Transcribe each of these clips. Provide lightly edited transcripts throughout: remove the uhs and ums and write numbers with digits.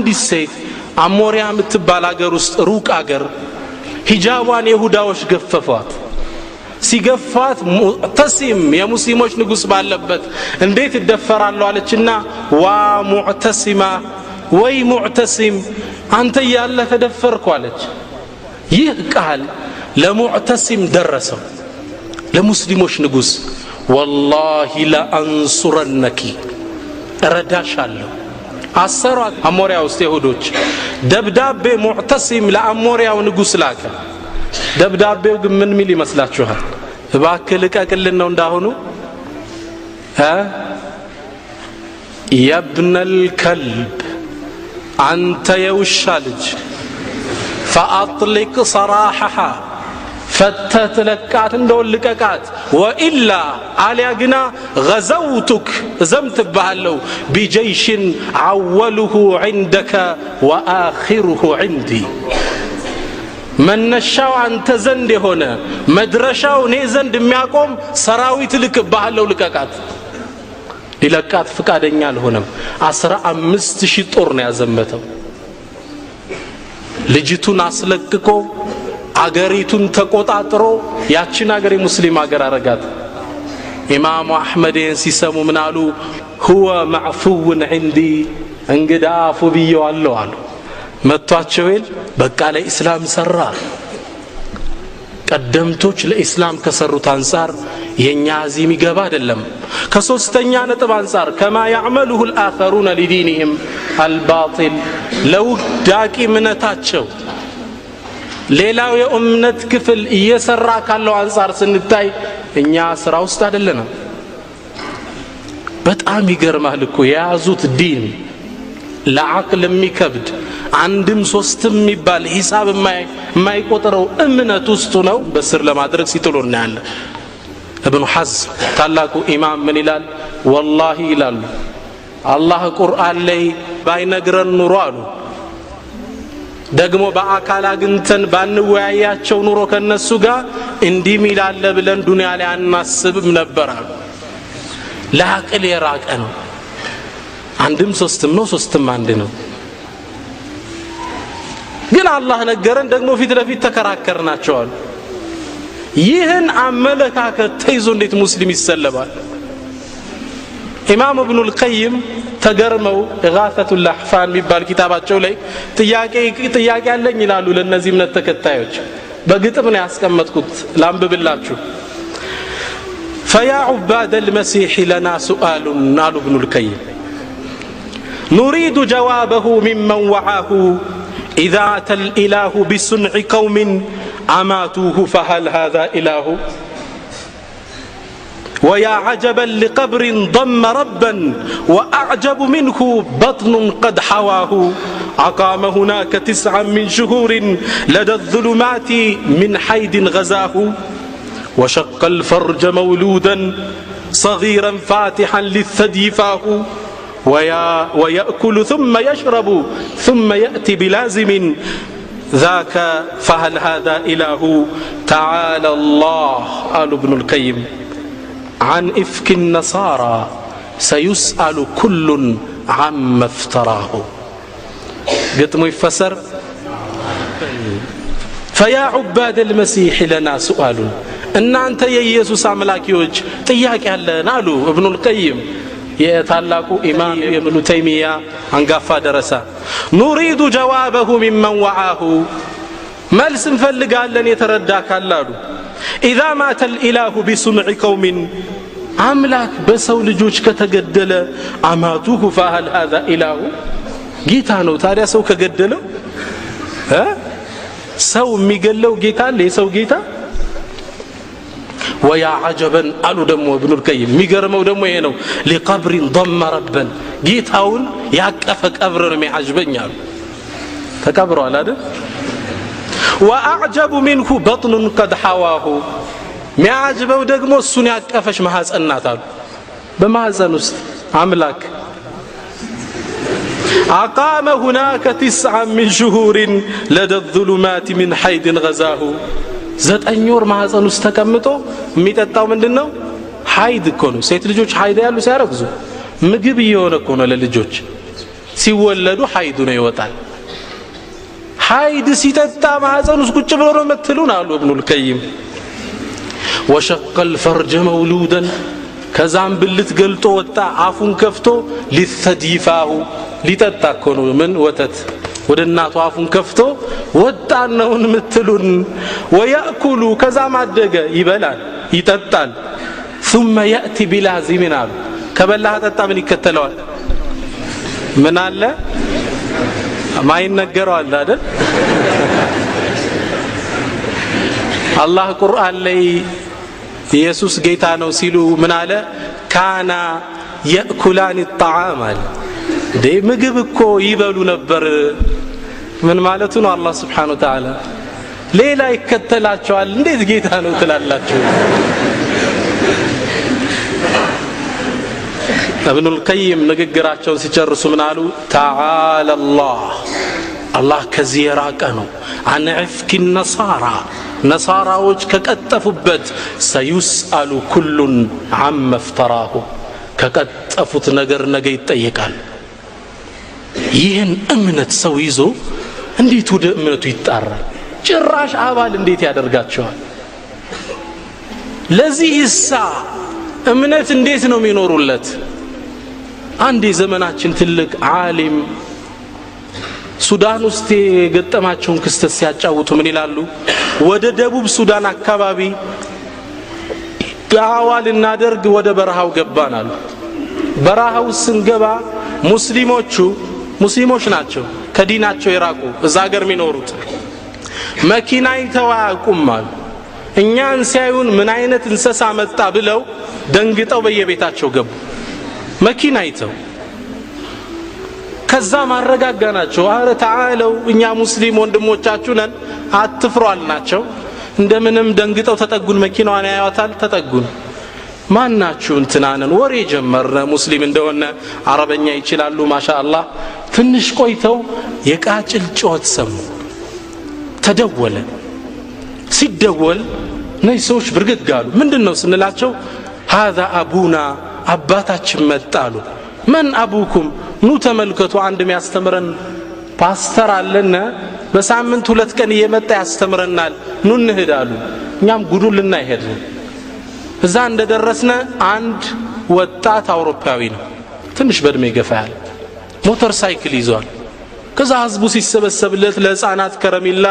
አንዲት ሴት አሞሪያ የምትባል አገር ውስጥ ሩቅ አገር ሂጃቧን ይሁዳዎች ገፈፏት። ሲገፋት ሙዕተሲም የሙስሊሞች ንጉስ ባለበት እንዴት ይደፈራሉ አለችና ዋ ሙዕተሲማ ወይ ሙዕተሲም አንተ ያለ ተደፈርኩ አለች። ይህ ቃል ለሙዕተሲም ደረሰው ለሙስሊሞች ንጉስ ወላሂ ለአንሱረነኪ ረዳሻለሁ አሰሯት። አሞሪያ ውስጥ ይሁዶች ደብዳቤ ሙዕተሲም ለአሞሪያው ንጉስ ላከ። ደብዳቤው ግን ምን ሚል ይመስላችኋል? እባክህ ልቀቅልን ነው እንዳሁኑ የብነል ከልብ አንተ የውሻ ልጅ ፈአጥሊቅ ሰራሐሃ ፈተት ለቃት እንደወልቀቃት ወኢላ አሊያ ግና غزوتك ዘምትባለው بجيش عوله عندك واخره عندي መነሻው አንተ ዘንድ የሆነ መድረሻው እኔ ዘንድ የሚያቆም ሰራዊት ልክባለው ልቀቃት። ሊለቃት ፍቃደኛ አልሆነም። 15000 ጦር ነው ያዘመተው። ልጅቱን አስለቅቆ አገሪቱን ተቆጣጥሮ ያችን አገር ሙስሊም አገር አረጋት። ኢማሙ አህመድን ሲሰሙ ምናሉ هو معفو عندي እንግዳ አፉ ብየዋለሁ አሉ። መጥቷቸውል በቃ ለኢስላም ሰራ። ቀደምቶች ለኢስላም ከሰሩት አንፃር የኛ አዚም ይገባ አይደለም። ከሶስተኛ ነጥብ አንፃር كما يعمله الاخرون لدينهم الباطل لو ዳቂ ምነታቸው ሌላው የኡምነት ክፍል እየሰራ ካለው አንፃር ስንታይ እኛ ስራ ውስጥ አይደለንም። በጣም ይገርማል እኮ የያዙት ዲን ለዓቅል የሚከብድ አንድም ሶስትም የሚባል ሂሳብ የማይቆጥረው እምነት ውስጥ ነው በስር ለማድረግ ሲጥሉና ያለ ኢብኑ ሐዝም ታላቁ ኢማም ምን ይላል? ወላሂ ይላሉ አላህ ቁርአን ላይ ባይነግረን ኑሮ አሉ ደግሞ በአካል አግንተን ባንወያያቸው ኑሮ ከነሱ ጋር እንዲህ ሚላለ ብለን ዱንያ ላይ አናስብም ነበር አሉ። ለዓቅል የራቀ ነው። አንድም ሶስትም ነው ሶስትም አንድ ነው። ግን አላህ ነገረን ደግሞ ፊት ለፊት ተከራከርናቸው አሉ። ይህን አመለካከት ተይዞ እንዴት ሙስሊም ይሰለባል? ኢማም ኢብኑ አልቀይም ተገርመው ኢጋሰቱል አህፋን የሚባል ኪታባቸው ላይ ጥያቄ አለኝ ይላሉ ለነዚህ እምነት ተከታዮች። በግጥም ነው ያስቀመጥኩት ላንብብላችሁ። فيا عباد المسيح لنا سؤال قال ابن القيم نريد جوابه ممن وعاه إذا أتى الإله بصنع قوم أماتوه فهل هذا إله ويا عجبا لقبر ضم ربا وأعجب منه بطن قد حواه أقام هناك 9 من شهور لدى الظلمات من حيد غزاه وشق الفرج مولودا صغيرا فاتحا للثدي فاه ويأكل ثم يشرب ثم يأتي بلازم ذاك فهل هذا إله تعالى الله قال ابن القيم عن إفك النصارى سيسأل كل عما افتراه قطم يفسر فيا عباد المسيح لنا سؤال ان انت يا يسوع املاكيوچ ጥያቄ አለን አሉ ابن القيم የታላቁ ኢማም ኢብኑ ተይሚያ አንጋፋ ደረሳ نريد جوابه ممن وعاه መልስ እንፈልጋለን የተረዳ ካላሉ اذا مات الاله بصنع قوم አምላክ በሰው ልጆች ከተገደለ አማቱሁ فهل هذا اله ጌታ ነው ታዲያ ሰው ከገደለው ሰው የሚገለው ጌታ አለ የሰው ጌታ ويا عجبا قالوا دمو ابن القيم ميغرمو دمو ይሄ ነው لقبر ضم ربا ጌታውን ያቀፈ ቀብር ነው የሚያጅበኛል ተቀብሯል አይደል واعجب منه بطن قد حواه ሚያጅበው ደግሞ እሱን ያቀፈሽ ማህፀናት አሉ በማህፀን ውስጥ አምላክ أقام هناك 9 من شهور لدى الظلمات من حيد غزاه 9 ወር ማህፀን ውስጥ ተቀምጦ የሚጠጣው ምንድነው? ሐይድ እኮ ነው። ሴት ልጆች ሐይድ ያሉ ሲያረግዙ ምግብ እየሆነ እኮ ነው ለልጆች ሲወለዱ ሐይድ ነው ይወጣል ሐይድ ሲጠጣ ማህፀን ውስጥ ቁጭ ብሎ ነው መትሉን አሉ ኢብኑል ቀይም وشق الفرج مولودا ከዛም ብልት ገልጦ ወጣ አፉን ከፍቶ ሊተዲፋሁ ሊጠጣ እኮ ነው ምን ወተት ወደ እናቱ አፉን ከፍቶ ወጣ ነውን ምትሉን ወያእኩሉ ከዛም አደገ ይበላል ይጠጣል ثم ياتي بلازمنا ከበላህ ጠጣ ምን ይከተለዋል ምን አለ ማይነገረው አለ አይደል አላህ ቁርአን ላይ ኢየሱስ ጌታ ነው ሲሉ ምን አለ ካና ياكلان الطعام دي ምግብ እኮ ይበሉ ነበር ምን ማለቱ ነው አላህ Subhanahu Wa Ta'ala ሌላ ይከተላቸዋል እንዴት ጌታ ነው ትላላችሁ ኢብኑል ቀይም ንግግራቸውን ሲጨርሱ ምን አሉ تعالى الله ከዚህ የራቀ ነው عن عفك النصارى ነሳራዎች ከቀጠፉበት سيسأل كل عما افتراه ከቀጠፉት ነገር ነገ ይጠየቃል ይህን እምነት ሰው ይዞ እንዴት ወደ እምነቱ ይጣራል ጭራሽ አባል እንዴት ያደርጋቸዋል ለዚህሳ እምነት እንዴት ነው የሚኖሩለት አንድ ዘመናችን ትልቅ ዓሊም ሱዳን ውስጥ የገጠማቸውን ክስተት ሲያጫውቱ ምን ይላሉ ወደ ደቡብ ሱዳን አካባቢ ዳዋ ልናደርግ ወደ በረሃው ገባናል በረሃው ስንገባ ሙስሊሞች ናቸው ከዲናቸው የራቁ እዛ ሀገር የሚኖሩት መኪና ይተዋቁማል እኛን ሲያዩን ምን አይነት እንሰሳ መጣ ብለው ደንግጠው በየቤታቸው ገቡ መኪና ይተው ከዛ ማረጋጋናቸው አረ ተዓለው እኛ ሙስሊም ወንድሞቻችሁ ነን አትፍሩ አልናቸው እንደምንም ደንግጠው ተጠጉን መኪናዋን ያያዋታል ተጠጉን ማናችሁ እንትናነን ወሬ ጀመረ ሙስሊም እንደሆነ አረበኛ ይችላሉ ማሻአላህ ትንሽ ቆይተው የቃጭል ጮት ሰሙ ተደወለ ሲደወል ነይ ሰዎች ብርግግ አሉ ምንድነው ስንላቸው هذا ابونا አባታችን መጣሉ من ابوكم ኑ ተመልከቱ አንድ የሚያስተምረን ፓስተር አለና በሳምንት 2 ቀን እየመጣ ያስተምረናል ኑ እንሄዳሉ እኛም ጉዱን ልናይሄድ እዛ እንደደረስነ አንድ ወጣት አውሮፓዊ ነው ትንሽ በእድሜ ገፋያል ሞተር ሳይክል ይዟል ከዛ ህዝቡ ሲሰበሰብለት ለህፃናት ከረሚላ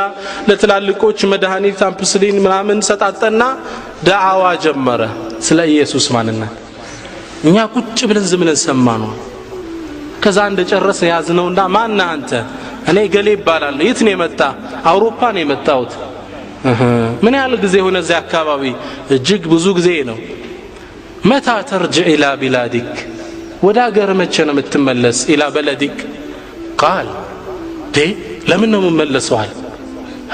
ለትላልቆች መድኃኒት አምፕስሊን ምናምን ሰጣጠና ዳዓዋ ጀመረ ስለ ኢየሱስ ማንነት እኛ ቁጭ ብለን ዝምለን ሰማነው ከዛ እንደጨረሰ ያዝነውና ማን አንተ እኔ ገሌ ይባላል የት ነው የመጣ አውሮፓ ነው የመጣሁት ምን ያህል ጊዜ ሆነ እዚህ አካባቢ እጅግ ብዙ ጊዜ ነው متى ترجع الى بلادك ወደ ሀገር መቼ ነው የምትመለስ الى بلدك قال دي ለምን ነው የምመለሰው አለ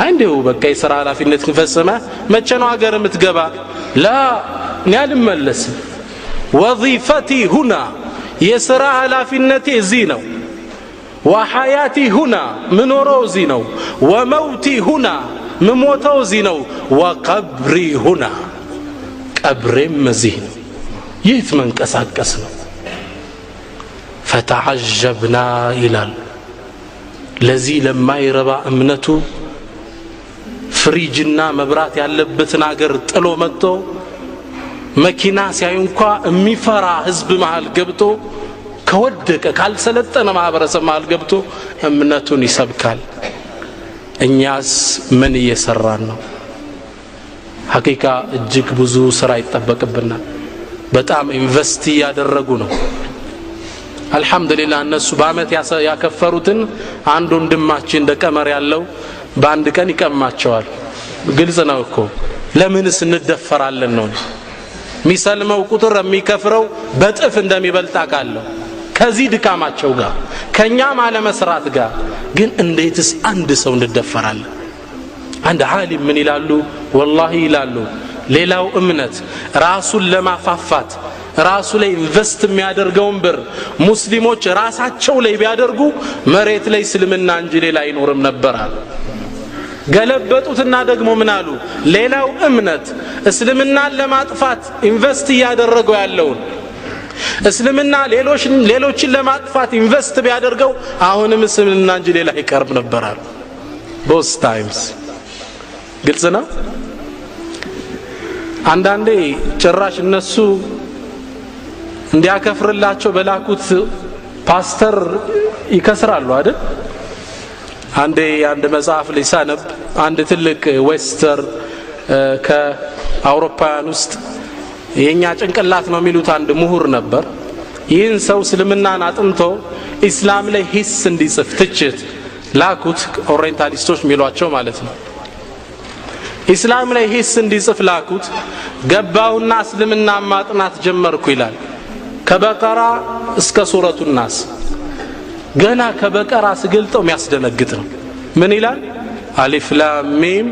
አንዴው በቃ የሥራ ኃላፊነት ከፈጸመ መቼ ነው ሀገር የምትገባ لا እኔ አልመለስም وظيفتي هنا የሥራ ኃላፊነቴ እዚህ ነው وحياتي هنا منورو እዚህ ነው وموتي هنا مموتو እዚህ ነው وقبري هنا ቀብሬም እዚህ ነው የት መንቀሳቀስ ነው فتعجبنا ይላል ለዚህ ለማይረባ እምነቱ ፍሪጅና መብራት ያለበትን ሀገር ጥሎ መጥቶ መኪና ሲያዩ እንኳን የሚፈራ ህዝብ መሃል ገብቶ ከወደቀ ካልሰለጠነ ማህበረሰብ መሃል ገብቶ እምነቱን ይሰብካል እኛስ ምን እየሰራን ነው ሐቂቃ እጅግ ብዙ ስራ ይተበቀብናል በጣም ኢንቨስት ያደረጉ ነው አልহামዱሊላህ እነሱ በአመት ያከፈሩትን አንድ ወንድማችን እንደቀመር ያለው በአንድ ቀን ይቀማቸዋል ግልጽ ነው እኮ ለምንስ እንደፈራለን ነው ሚሰልመው ቁጥር የሚከፍረው በጥፍ እንደሚበልጣ ካለው ከዚህ ድካማቸው ጋር ከኛ ማለ መስራት ጋር ግን እንዴትስ አንድ ሰው እንደፈራለን አንድ ዓሊም ምን ይላሉ والله ይላሉ ሌላው እምነት ራሱን ለማፋፋት ራሱ ላይ ኢንቨስት የሚያደርገውን ብር ሙስሊሞች ራሳቸው ላይ ቢያደርጉ መሬት ላይ እስልምና እንጂ ሌላ አይኖርም ነበር ገለበጡትና ደግሞ ምን አሉ ሌላው እምነት እስልምናን ለማጥፋት ኢንቨስት ያደረገው ያለውን እስልምና ሌሎችን ለማጥፋት ኢንቨስት ቢያደርገው አሁንም እስልምና እንጂ ሌላ ይቀርብ ነበር አሉ both times ግልጽ ነው አንዳንዴ ጭራሽ እነሱ እንዲያከፍርላቸው በላኩት ፓስተር ይከስራሉ አይደል አንድ መጽሐፍ ሊሳነብ አንድ ትልቅ ዌስተር ከአውሮፓውያን ውስጥ የኛ ጭንቅላት ነው የሚሉት አንድ ምሁር ነበር ይህን ሰው እስልምናን አጥንቶ ኢስላም ላይ ሂስ እንዲጽፍ ትችት ላኩት ኦሪየንታሊስቶች የሚሏቸው ማለት ነው ኢስላም ላይ ሂስ እንዲጽፍ ላኩት ገባውና እስልምና ማጥናት ጀመርኩ ይላል ከበቀራ እስከ ሱረቱ ናስ ገና ከበቀራ ስገልጠው የሚያስደነግጥ ነው ምን ይላል አሊፍ ላም ሚም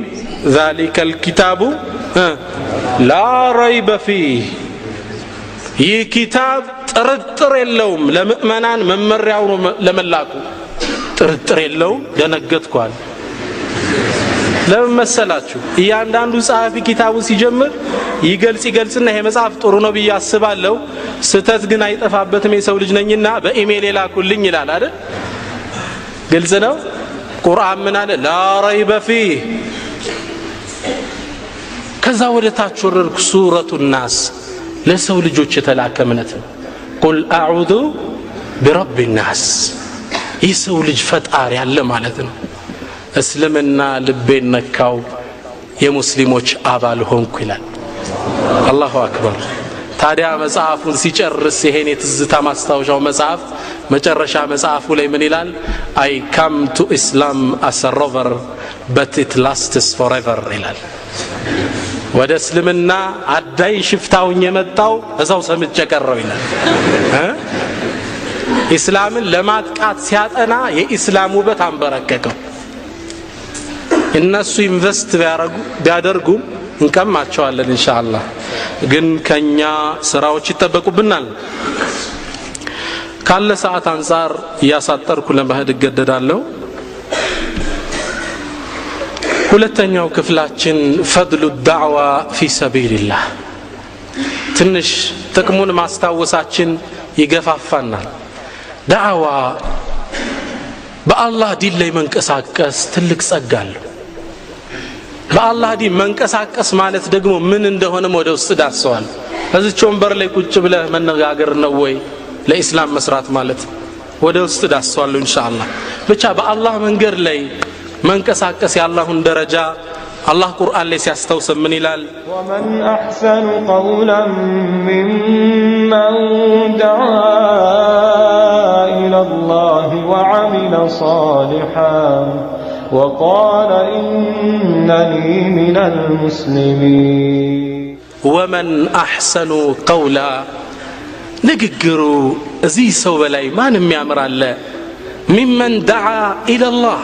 ذلك الكتاب لا ريب فيه ይህ ኪታብ ጥርጥር የለውም ለምእመናን መመሪያው ለመላኩ ጥርጥር የለውም ደነገጥኳል ለምን መሰላችሁ እያንዳንዱ ጻፊ ኪታቡን ሲጀምር ይገልጽና ይሄ መጽሐፍ ጥሩ ነው ብዬ አስባለሁ ስተት ግን አይጠፋበትም የሰው ልጅ ነኝና በኢሜል ላኩልኝ ይላል አይደል ግልጽ ነው ቁርአን ምን አለ ላ ረይበ ፊህ ከዛ ወደ ታች ወረድኩ ሱረቱ ናስ ለሰው ልጆች የተላከ እምነት ነው ቁል አዑዙ ቢረቢ ናስ የሰው ልጅ ፈጣሪ ያለ ማለት ነው እስልምና ልቤን ነካው የሙስሊሞች አባል ሆንኩ ይላል አላሁ አክበር ታዲያ መጽሐፉን ሲጨርስ ይሄን የትዝታ ማስታወሻው መጽሐፍ መጨረሻ መጽሐፉ ላይ ምን ይላል I come to Islam as a rover but it lasts forever ይላል ወደ እስልምና አዳይ ሽፍታውኝ የመጣው እዛው ሰምቼ ቀረው ይላል ኢስላምን ለማጥቃት ሲያጠና የኢስላም ውበት አንበረከከው እነሱ ኢንቨስት ቢያደርጉ እንቀማቸዋለን ኢንሻአላህ ግን ከኛ ስራዎች ይተበቁብናል ካለ ሰዓት አንፃር ያሳጠርኩ ለመሄድ እገደዳለሁ ሁለተኛው ክፍላችን ፈድሉ ዳዕዋ ፊ ሰቢልላህ ትንሽ ጥቅሙን ማስታወሳችን ይገፋፋናል ዳዕዋ በአላህ ዲን ላይ መንቀሳቀስ ትልቅ ጸጋ አለው በአላህ ዲን መንቀሳቀስ ማለት ደግሞ ምን እንደሆነ ወደ ውስጥ ዳሰዋል እዚች ወንበር ላይ ቁጭ ብለህ መነጋገር ነው ወይ ለኢስላም መስራት ማለት ወደ ውስጥ ዳሰዋል ኢንሻአላህ ብቻ በአላህ መንገድ ላይ መንቀሳቀስ ያላሁን ደረጃ አላህ ቁርአን ላይ ሲያስተውስ ምን ይላል ወመን አህሰኑ ቀውላን ሚመን ደዓ ኢለላህ ወዐሚለ ሷሊሐን وقال إنني من المسلمين ومن أحسن قولا نققروا زي سو بلاي ما نميامر الله ممن دعا إلى الله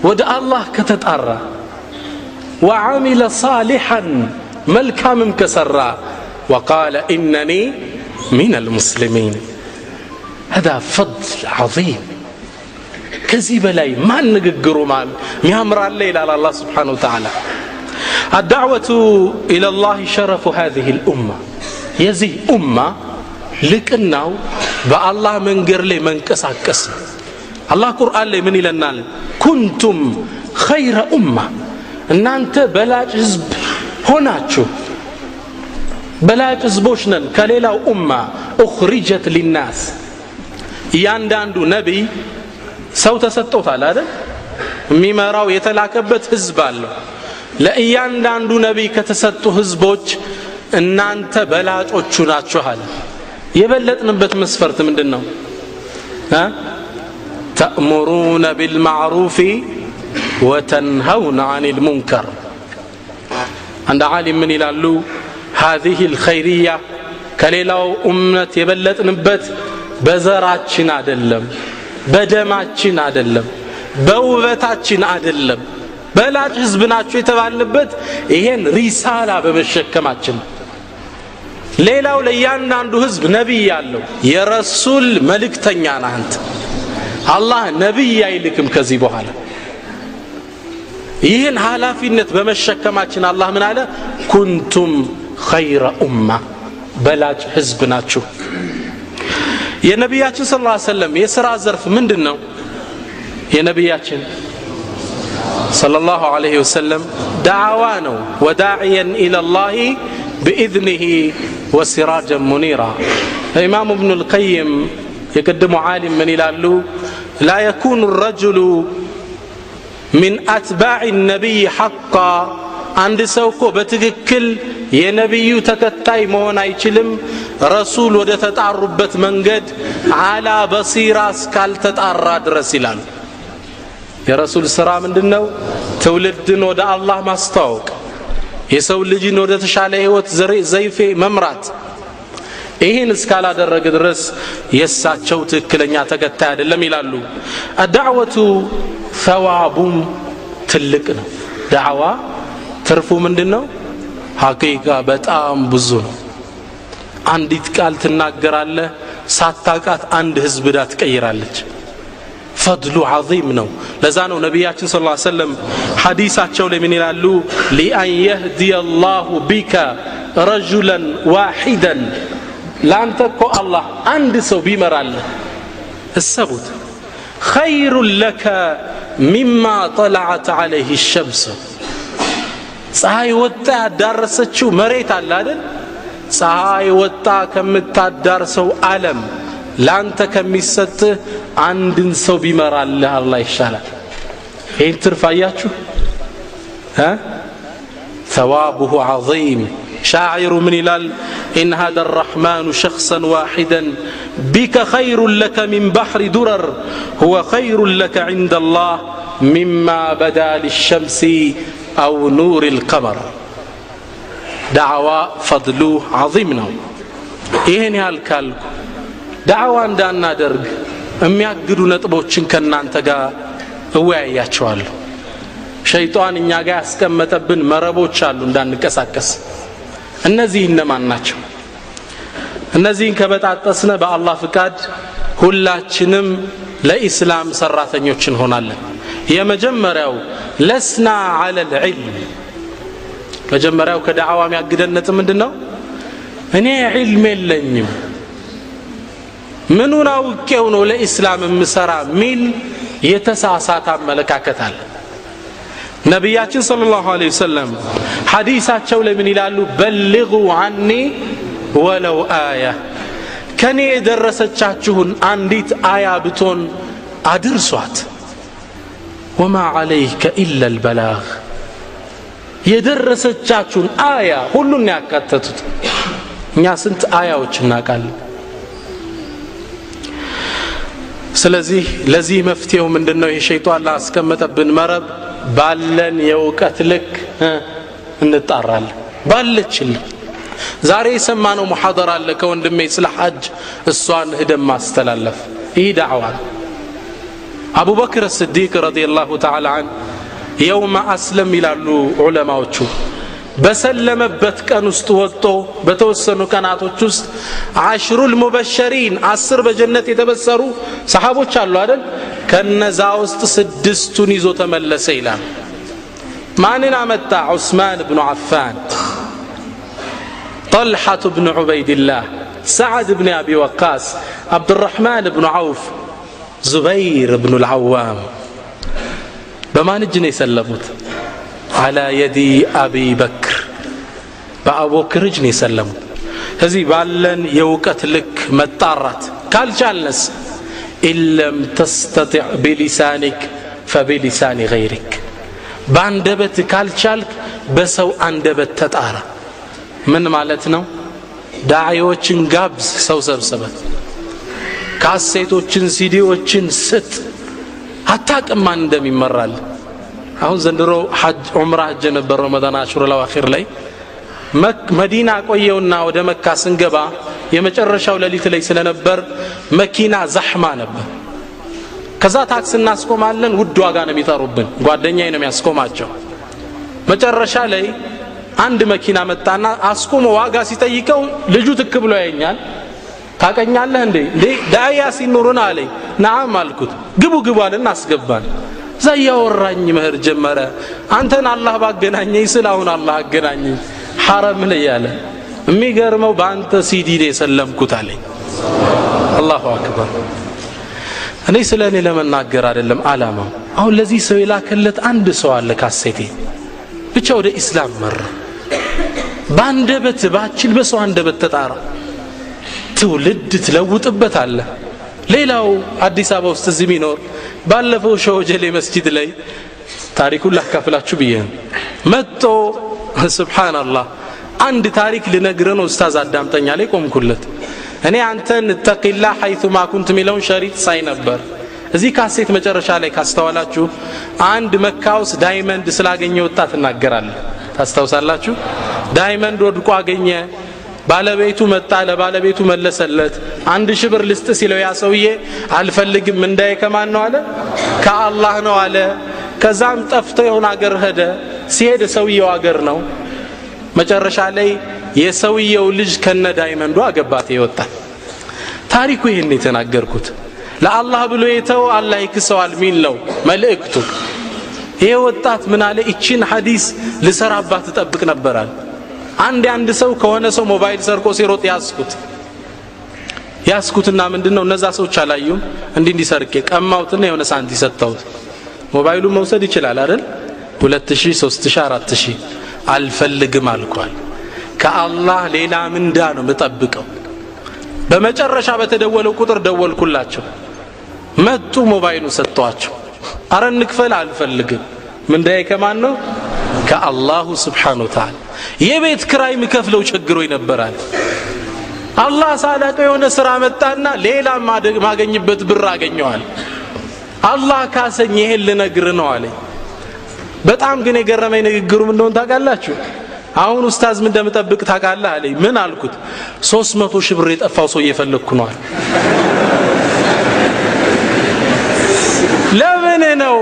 ودع الله كتتأرى وعمل صالحا ملكا ممكسرا وقال إنني من المسلمين هذا فضل عظيم كذب لاي ما نققروا ما ميامر الليل على الله سبحانه وتعالى الدعوة إلى الله شرف هذه الأمة يزي أمة لكنه بالله من قرلي من كساكس الله قرآن لي من إلى كنتم خير أمة إن أنت بلاج حزب هناچو بلاج حزبوشنن كليلا أمة أخرجت للناس يانداندو نبي ሰው ተሰጥቶታል አይደል የሚመራው የተላከበት ህዝብ አለ ለእያንዳንዱ ነብይ ከተሰጡ ህዝቦች እናንተ በላጮቹ ናችሁ አለ የበለጥንበት መስፈርት ምንድነው ተእሙሩነ ቢልማዕሩፍ ወተንሀውነ ዐኒል ሙንከር አንድ ዓሊም ምን ይላሉ هذه الخيرية ከሌላው ኡመት የበለጥንበት በዘራችን አይደለም በደማችን አይደለም በውበታችን አይደለም በላጭ ህዝብ ናችሁ የተባልንበት ይሄን ሪሳላ በመሸከማችን ሌላው ለያንዳንዱ ህዝብ ነብይ ያለው የረሱል መልእክተኛ ነህ አንተ አላህ ነብይ አይልክም ከዚህ በኋላ ይህን ኃላፊነት በመሸከማችን አላህ ምን አለ ኩንቱም ኸይረ ኡማ በላጭ ህዝብ ናችሁ የነቢያችን ሰለላሁ ዐለይሂ ወሰለም የሥራ ዘርፍ ምንድነው? የነቢያችን ሰለላሁ ዐለይሂ ወሰለም ዳዕዋ ነው። ወዳዕየን ኢለላሂ بإذنه وسراجا منيرا. الإمام ابن القيم يقدم عالم من يلالو لا يكون الرجل من أتباع النبي حقا عند سوكو بتككل የነብዩ ተከታይ መሆን አይችልም ረሱል ወደ ተጣሩበት መንገድ على بصيرة እስካልተጣራ ድረስ ይላል። የረሱል ስራ ምንድነው? ትውልድን ወደ አላህ ማስተዋወቅ፣ የሰው ልጅን ወደ ተሻለ ህይወት ዘይፌ መምራት። ይህን እስካላደረገ ድረስ የሳቸው ትክክለኛ ተከታይ አይደለም ይላሉ። الدعوة ثواب ትልቅ ነው። ዳዕዋ ትርፉ ምንድነው? ሐቂቃ በጣም ብዙ ነው። አንዲት ቃል ትናገራለህ ሳታቃት አንድ ህዝብ ዳ ትቀይራለች። ፈድሉ عظيم ነው። ለዛ ነው ነብያችን ሰለላሁ ዐለይሂ ወሰለም ሐዲሳቸው ላይ ምን ይላሉ? لأن يهدي الله بك رجلا واحدا ላንተ እኮ አላህ አንድ ሰው ቢመራልህ እሰቡት خير لك مما طلعت عليه الشمس ፀሐይ ወጣ ያዳረሰችው መሬት አለ አይደል? ፀሐይ ወጣ ከምታዳርሰው ዓለም ላንተ ከሚሰጥ አንድን ሰው ቢመራልህ አላህ ይሻላል። ይሄን ትርፋያችሁ ثوابه عظيم. شاعر من ይላል إن هذا الرحمن شخصا واحدا بك خير لك من بحر درر هو خير لك عند الله مما بدا للشمس أو نور القمر. دعوة فضله عظيم ነው። ይሄን ያልካልኩ ዳዕዋ እንዳናደርግ የሚያግዱ ነጥቦችን ከናንተ ጋር እወያያቸዋለሁ። ሸይጣን እኛ ጋር ያስቀመጠብን መረቦች አሉ እንዳንቀሳቀስ። እነዚህ እነማን ናቸው? እነዚህን ከበጣጠስነ በአላህ ፍቃድ ሁላችንም ለኢስላም ሰራተኞች እንሆናለን። የመጀመሪያው ለስና على العلم መጀመሪያው ከዳዕዋ የሚያግደን ነጥብ ምንድነው? እኔ ዒልም የለኝም ምኑን አውቄው ነው ለኢስላም የምሰራ ሚል የተሳሳተ አመለካከት አለ። ነብያችን ሰለላሁ ዐለይሂ ወሰለም ሐዲሳቸው ላይ ምን ይላሉ? በልጉ عني ولو آية ከኔ የደረሰቻችሁን አንዲት አያ ብትሆን አድርሷት። وما عليك إلا البلاغ የደረሰቻችሁን አያ ሁሉን ያካተቱት። እኛ ስንት አያዎች እናውቃለን። ስለዚህ ለዚህ መፍትሄው ምንድነው? የሸይጣን ላስቀመጠብን መረብ ባለን የእውቀት ልክ እንጣራለን። ባለችልን ዛሬ የሰማነው ሙሐደራ አለ ከወንድሜ ስለ ሐጅ እሷን ሄደን ማስተላለፍ ይህ ዳዕዋ ነው። አቡ በክር الصديق رضي الله تعالى عنه يوم أسلم ይላሉ ዑለማዎቹ በሰለመበት ቀን ውስጥ ወጥቶ በተወሰኑ ቀናቶች ውስጥ 10 المبشرين 10 በጀነት የተበሰሩ ሰሃቦች አሉ አይደል? ከነዛ ውስጥ 6ቱን ይዞ ተመለሰ ይላል። ማንን አመጣ? ዑስማን ብኑ አፋን፣ طلحة بن عبيد الله، سعد بن أبي وقاص، عبد الرحمن بن عوف، زبير بن العوام. بما نجني سلمت على يدي أبي بكر، بأبو بكر جني سلمت. هذي بالن يوقت لك متطارت قال جالس إن لم تستطع بلسانك فبلسان غيرك. باندبت قال شالك بسو اندبت تطارا. من مالتنا ዳዒዎችን ጋብዝ፣ ሰው ሰብስበት፣ ካሴቶችን ሲዲዎችን ስጥ። አታውቅም ማን እንደሚመራል። አሁን ዘንድሮ ሐጅ ዑምራ ሐጅ ነበር ረመዳን አሽሩል አዋኺር ላይ መዲና ቆየውና ወደ መካ ስንገባ የመጨረሻው ሌሊት ላይ ስለነበር መኪና ዘህማ ነበር። ከዛ ታክሲ እናስቆማለን፣ ውድ ዋጋ ነው የሚጠሩብን። ጓደኛዬ ነው የሚያስቆማቸው። መጨረሻ ላይ አንድ መኪና መጣና አስቆሞ ዋጋ ሲጠይቀው ልጁ ትክ ብሎ ያየኛል። ታቀኛለህ እንዴ? ዳያ ሲኖርና አለኝ። ነዓም አልኩት። ግቡ ግቡ አለና አስገባን። ዘያወራኝ መህር ጀመረ። አንተን አላህ ባገናኘኝ ስላሁን አላህ አገናኘኝ ሐረም ላይ ያለ የሚገርመው በአንተ ሲዲ ላይ ሰለምኩት አለኝ። አላሁ አክበር። እኔ ስለኔ ለመናገር አይደለም አላማው። አሁን ለዚህ ሰው የላከለት አንድ ሰው አለ ካሴቴ ብቻ ወደ ኢስላም መራ። ባንደበት ባችል በሰው አንደበት ተጣራ። ትውልድ ትለውጥበት አለ። ሌላው አዲስ አበባ ውስጥ እዚህ ሚኖር ባለፈው ሸወጀሌ መስጂድ ላይ ታሪኩን ላካፍላችሁ ብዬ መጥቶ ሱብሃንአላህ አንድ ታሪክ ልነግርህ ነው ኡስታዝ አዳምጠኛ ላይ ቆምኩለት። እኔ አንተን ተቂላ ሐይቱማ ኩንት ሚለውን ሸሪጥ ሳይ ነበር። እዚህ ካሴት መጨረሻ ላይ ካስተዋላችሁ አንድ መካ ውስጥ ዳይመንድ ስላገኘ ወጣት እናገራለን። ታስታውሳላችሁ? ዳይመንድ ወድቆ አገኘ። ባለቤቱ መጣ፣ ለባለቤቱ መለሰለት። 1000 ብር ልስጥ ሲለው ያ ሰውዬ አልፈልግም፣ እንዳይ ከማን ነው አለ? ከአላህ ነው አለ። ከዛም ጠፍቶ የሆነ አገር ሄደ። ሲሄድ ሰውየው አገር ነው። መጨረሻ ላይ የሰውየው ልጅ ከነ ዳይመንዱ አገባት ይወጣል። ታሪኩ ይሄን የተናገርኩት ለአላህ ብሎ የተው አላህ ይክሰዋል ሚል ነው መልእክቱ። ይሄ ወጣት ምን አለ? እቺን ሐዲስ ልሰራባት ተጠብቅ ነበራል። አንድ ሰው ከሆነ ሰው ሞባይል ሰርቆ ሲሮጥ ያስኩትና ምንድነው እነዛ ሰዎች አላዩም። እንዲሰርቄ ቀማውትና የሆነ ሳንቲ ሰጣውት። ሞባይሉን መውሰድ ይችላል አይደል? 2000 3000 4000 አልፈልግም አልኳል። ከአላህ ሌላ ምንዳ ነው መጠብቀው። በመጨረሻ በተደወለው ቁጥር ደወልኩላቸው። መጡ፣ ሞባይሉን ሰጣቸው። አረ እንክፈል፣ አልፈልግም። ምንዳዬ ከማን ነው? ከአላሁ ሱብሓነሁ ወተዓላ። የቤት ክራይ ምከፍለው ቸግሮኝ ነበራል። አላህ ሳላቀው የሆነ ስራ መጣና ሌላ ማገኝበት ብር አገኘዋል። አላህ ካሰኝ ይሄን ልነግር ነው አለኝ። በጣም ግን የገረመኝ ንግግሩ ምን እንደሆነ ታውቃላችሁ? አሁን ኡስታዝ ምን እንደምጠብቅ ታውቃለህ አለኝ። ምን አልኩት? 300,000 ብር የጠፋው ሰው እየፈለግኩ ነው አለ። ለምን ነው?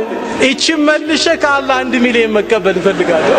እቺ መልሼ ከአላህ 1 ሚሊዮን መቀበል እፈልጋለሁ።